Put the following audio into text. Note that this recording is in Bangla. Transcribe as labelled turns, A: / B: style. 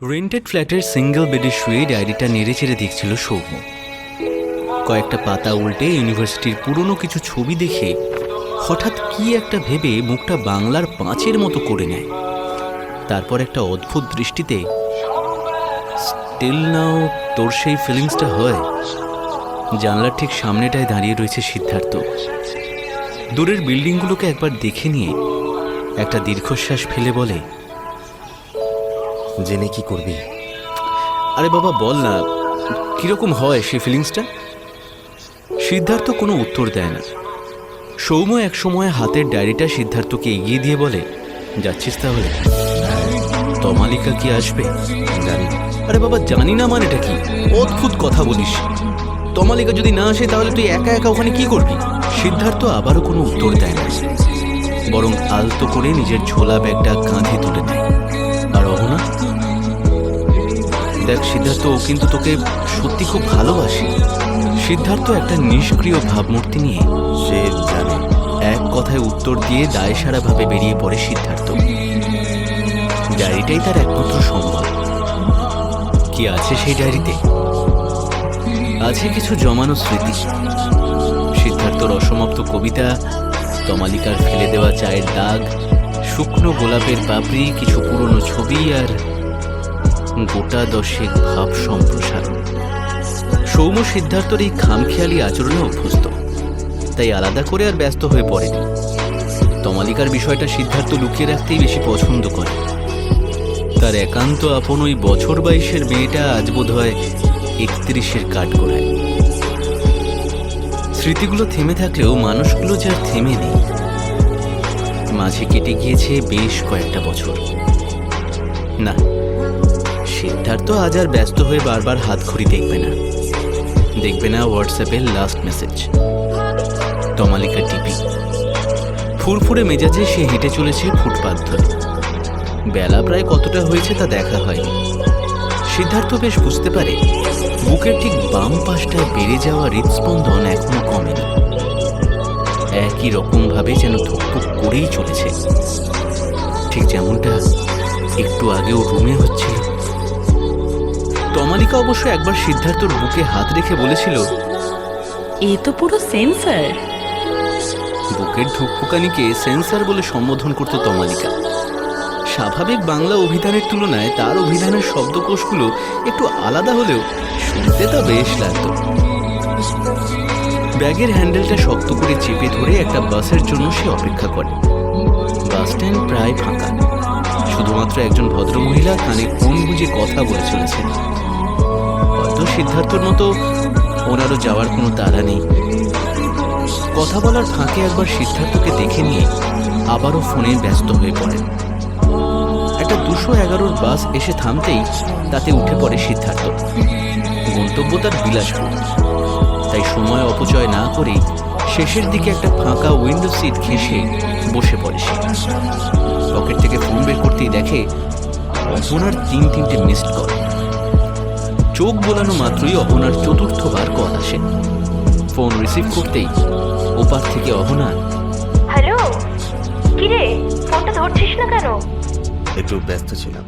A: রেন্টেড ফ্ল্যাটের সিঙ্গেল বেডে শুয়ে ডায়েরিটা নেড়েচেড়ে দেখছিল সৌম্য। কয়েকটা পাতা উল্টে ইউনিভার্সিটির পুরনো কিছু ছবি দেখে হঠাৎ কি একটা ভেবে মুখটা বাংলার পাঁচের মতো করে নেয়। তারপর একটা অদ্ভুত দৃষ্টিতে স্টিল নাও তোর সেই ফিলিংসটা হয়। জানলার ঠিক সামনেটায় দাঁড়িয়ে রয়েছে সিদ্ধার্থ। দূরের বিল্ডিংগুলোকে একবার দেখে নিয়ে একটা দীর্ঘশ্বাস ফেলে বলে,
B: জেনে কি করবি?
A: আরে বাবা বল না, কিরকম হয় সেই ফিলিংসটা? সিদ্ধার্থ কোনো উত্তর দেয় না। সৌম্য এক সময় হাতের ডায়েরিটা সিদ্ধার্থকে এগিয়ে দিয়ে বলে, যাচ্ছিস তাহলে? তমালিকা কি আসবে?
B: জানি।
A: আরে বাবা জানি না মানেটা কি? অদ্ভুত কথা বলিস। তমালিকা যদি না আসে তাহলে তুই একা একা ওখানে কি করবি? সিদ্ধার্থ আবারও কোনো উত্তর দেয় না, বরং আলতো করে নিজের ঝোলা ব্যাগটা কাঁধে তুলে নেয়। আর অহনা, দেখ সিদ্ধার্থ, ও কিন্তু তোকে সত্যি খুব ভালোবাসে। সিদ্ধার্থ একটা নিষ্ক্রিয় ভাবমূর্তি নিয়ে
B: সে জানে।
A: এক কথায় উত্তর দিয়ে দায়সারাভাবে বেরিয়ে পড়ে সিদ্ধার্থ। ডায়েরিটাই তার একমাত্র সম্বল। কি আছে সেই ডায়েরিতে? আছে কিছু জমানো স্মৃতি, সিদ্ধার্থর অসমাপ্ত কবিতা, তমালিকার ফেলে দেওয়া চায়ের দাগ, শুকনো গোলাপের পাপড়ি, কিছু পুরনো ছবি আর গোটা দশেক ভাব সম্প্রসারণ। সৌম্য সিদ্ধার্থর এই খামখেয়ালি আচরণে অভ্যস্ত, তাই আলাদা করে আর ব্যস্ত হয়ে পড়েনি। তমালিকার বিষয়টা সিদ্ধার্থ লুকিয়ে রাখতেই বেশি পছন্দ করে। তার একান্ত আপন ওই বছর 22-এর মেয়েটা আজ বোধ হয় 31-এর কাঠগড়ায়। স্মৃতিগুলো থেমে থাকলেও মানুষগুলো যার থেমে নেই। মাঝে কেটে গিয়েছে বেশ কয়েকটা বছর। না, সিদ্ধার্থ আজ আর ব্যস্ত হয়ে বারবার হাতঘড়ি দেখবে না। দেখবে না হোয়াটসঅ্যাপের লাস্ট মেসেজ। তমালিকা টিপি ফুরফুরে মেজাজে সে হেঁটে চলেছে ফুটপাত ধরে। বেলা প্রায় কতটা হয়েছে তা দেখা হয়নি। সিদ্ধার্থ বেশ বুঝতে পারে বুকের ঠিক বাম পাশটায় বেড়ে যাওয়া হৃদস্পন্দন এখনো কমেনি। একই রকম ভাবে যেন ধুকপুক করেই চলেছে, ঠিক যেমনটা একটু আগেও রুমে হচ্ছিল। তমালিকা অবশ্য একবার সিদ্ধার্থর বুকে হাত রেখে বলেছিল,
C: এ তো পুরো সেন্সার।
A: বুকের ধুকপুকানিকে সেন্সার বলে সম্বোধন করত তমালিকা। স্বাভাবিক বাংলা অভিধানের তুলনায় তার অভিধানের শব্দকোষগুলো একটু আলাদা হলেও শুনতে তা বেশ লাগত। ব্যাগের হ্যান্ডেলটা শক্ত করে চেপে ধরে একটা বাসের জন্য সে অপেক্ষা করে। বাস স্ট্যান্ড প্রায় ফাঁকা, শুধুমাত্র একজন ভদ্রমহিলা কানে ফোন গুঁজে কথা বলে চলেছেন। হয়তো সিদ্ধার্থর মতো ওনারও যাওয়ার কোনো তাড়া নেই। কথা বলার ফাঁকে একবার সিদ্ধার্থকে দেখে নিয়ে আবারও ফোনে ব্যস্ত হয়ে পড়েন। একটা 211-র বাস এসে থামতেই তাতে উঠে পড়ে সিদ্ধার্থ। গন্তব্য তার বিলাসপুর, তাই সময় অপচয় না করেই শেষের দিকে একটা ফাঁকা উইন্ডো সিট ঘেঁষে বসে পড়ে সে। পকেট থেকে ফোন বের করতেই দেখে অহনার 3-3টে মিসড কল। চোখ বোলানো মাত্রই অহনার 4র্থবার কল আসে। ফোন রিসিভ করতেই ওপার থেকে অহনা,
D: হ্যালো, কিরে ফোনটা ধরছিস না কেন?
B: একটু ব্যস্ত ছিলাম।